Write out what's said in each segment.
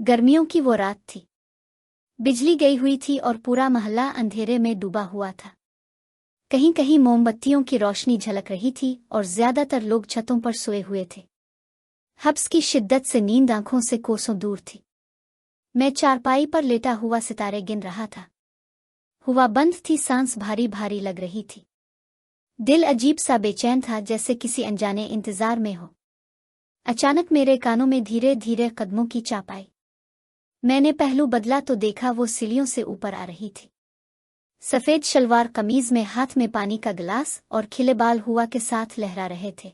गर्मियों की वो रात थी। बिजली गई हुई थी और पूरा मोहल्ला अंधेरे में डूबा हुआ था। कहीं कहीं मोमबत्तियों की रोशनी झलक रही थी और ज्यादातर लोग छतों पर सोए हुए थे। हब्स की शिद्दत से नींद आंखों से कोसों दूर थी। मैं चारपाई पर लेटा हुआ सितारे गिन रहा था। हुआ बंद थी, सांस भारी भारी लग रही थी। दिल अजीब सा बेचैन था, जैसे किसी अनजाने इंतजार में हो। अचानक मेरे कानों में धीरे धीरे कदमों की चाप आई। मैंने पहलू बदला तो देखा वो सीढ़ियों से ऊपर आ रही थी। सफेद शलवार कमीज में, हाथ में पानी का गिलास और खिले बाल हुआ के साथ लहरा रहे थे।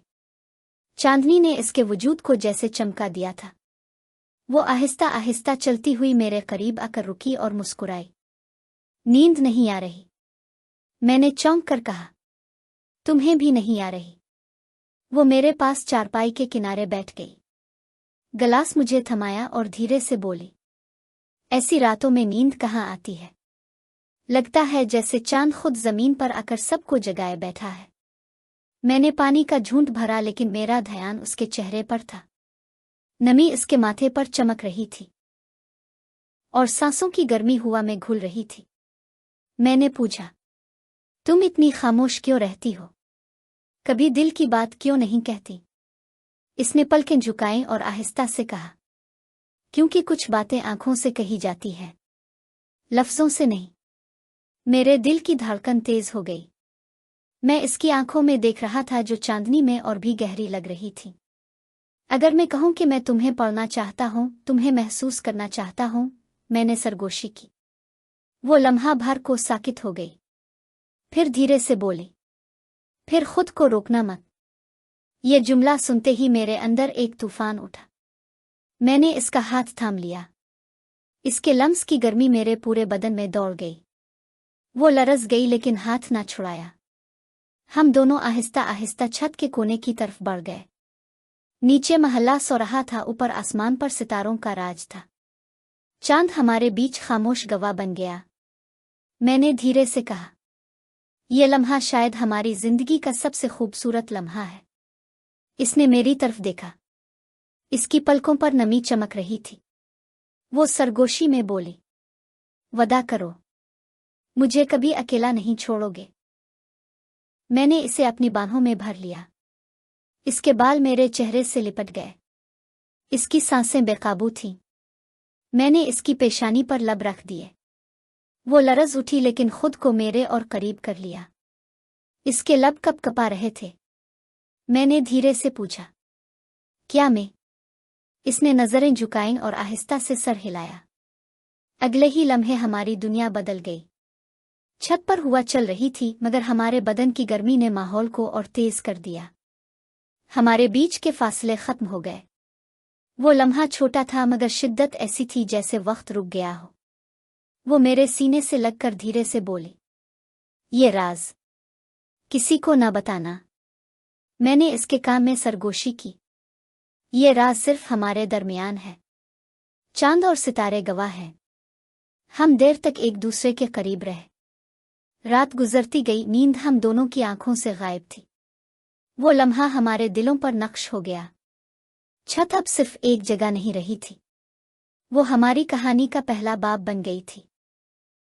चांदनी ने इसके वजूद को जैसे चमका दिया था। वो आहिस्ता आहिस्ता चलती हुई मेरे करीब आकर रुकी और मुस्कुराई। नींद नहीं आ रही? मैंने चौंक कर कहा। तुम्हें भी नहीं आ रही? वो मेरे पास चारपाई के किनारे बैठ गई। गिलास मुझे थमाया और धीरे से बोली, ऐसी रातों में नींद कहाँ आती है? लगता है जैसे चांद खुद जमीन पर आकर सबको जगाए बैठा है। मैंने पानी का झूंट भरा, लेकिन मेरा ध्यान उसके चेहरे पर था। नमी इसके माथे पर चमक रही थी और सांसों की गर्मी हवा में घुल रही थी। मैंने पूछा, तुम इतनी खामोश क्यों रहती हो? कभी दिल की बात क्यों नहीं कहती? इसने पलकें झुकाईं और आहिस्ता से कहा, क्योंकि कुछ बातें आंखों से कही जाती हैं, लफ्जों से नहीं। मेरे दिल की धड़कन तेज हो गई। मैं इसकी आंखों में देख रहा था, जो चांदनी में और भी गहरी लग रही थी। अगर मैं कहूं कि मैं तुम्हें पढ़ना चाहता हूं, तुम्हें महसूस करना चाहता हूं, मैंने सरगोशी की। वो लम्हा भर को साकित हो गई, फिर धीरे से बोली, फिर खुद को रोकना मत। ये जुमला सुनते ही मेरे अंदर एक तूफान उठा। मैंने इसका हाथ थाम लिया। इसके लम्स की गर्मी मेरे पूरे बदन में दौड़ गई। वो लरस गई, लेकिन हाथ ना छुड़ाया। हम दोनों आहिस्ता आहिस्ता छत के कोने की तरफ बढ़ गए। नीचे महल्ला सो रहा था, ऊपर आसमान पर सितारों का राज था। चांद हमारे बीच खामोश गवाह बन गया। मैंने धीरे से कहा, यह लम्हा शायद हमारी जिंदगी का सबसे खूबसूरत लम्हा है। इसने मेरी तरफ देखा। इसकी पलकों पर नमी चमक रही थी। वो सरगोशी में बोली, वदा करो, मुझे कभी अकेला नहीं छोड़ोगे। मैंने इसे अपनी बाहों में भर लिया। इसके बाल मेरे चेहरे से लिपट गए। इसकी सांसें बेकाबू थीं। मैंने इसकी पेशानी पर लब रख दिए। वो लरज उठी, लेकिन खुद को मेरे और करीब कर लिया। इसके लब कप कपा रहे थे। मैंने धीरे से पूछा, क्या मैं? इसने नजरें झुकाईं और आहिस्ता से सर हिलाया। अगले ही लम्हे हमारी दुनिया बदल गई। छत पर हवा चल रही थी, मगर हमारे बदन की गर्मी ने माहौल को और तेज कर दिया। हमारे बीच के फासले खत्म हो गए। वो लम्हा छोटा था, मगर शिद्दत ऐसी थी जैसे वक्त रुक गया हो। वो मेरे सीने से लगकर धीरे से बोली, ये राज किसी को ना बताना। मैंने इसके कान में सरगोशी की। ये राज सिर्फ हमारे दरमियान है। चांद और सितारे गवाह हैं। हम देर तक एक दूसरे के करीब रहे। रात गुजरती गई, नींद हम दोनों की आंखों से गायब थी। वो लम्हा हमारे दिलों पर नक्श हो गया। छत अब सिर्फ एक जगह नहीं रही थी। वो हमारी कहानी का पहला बाब बन गई थी।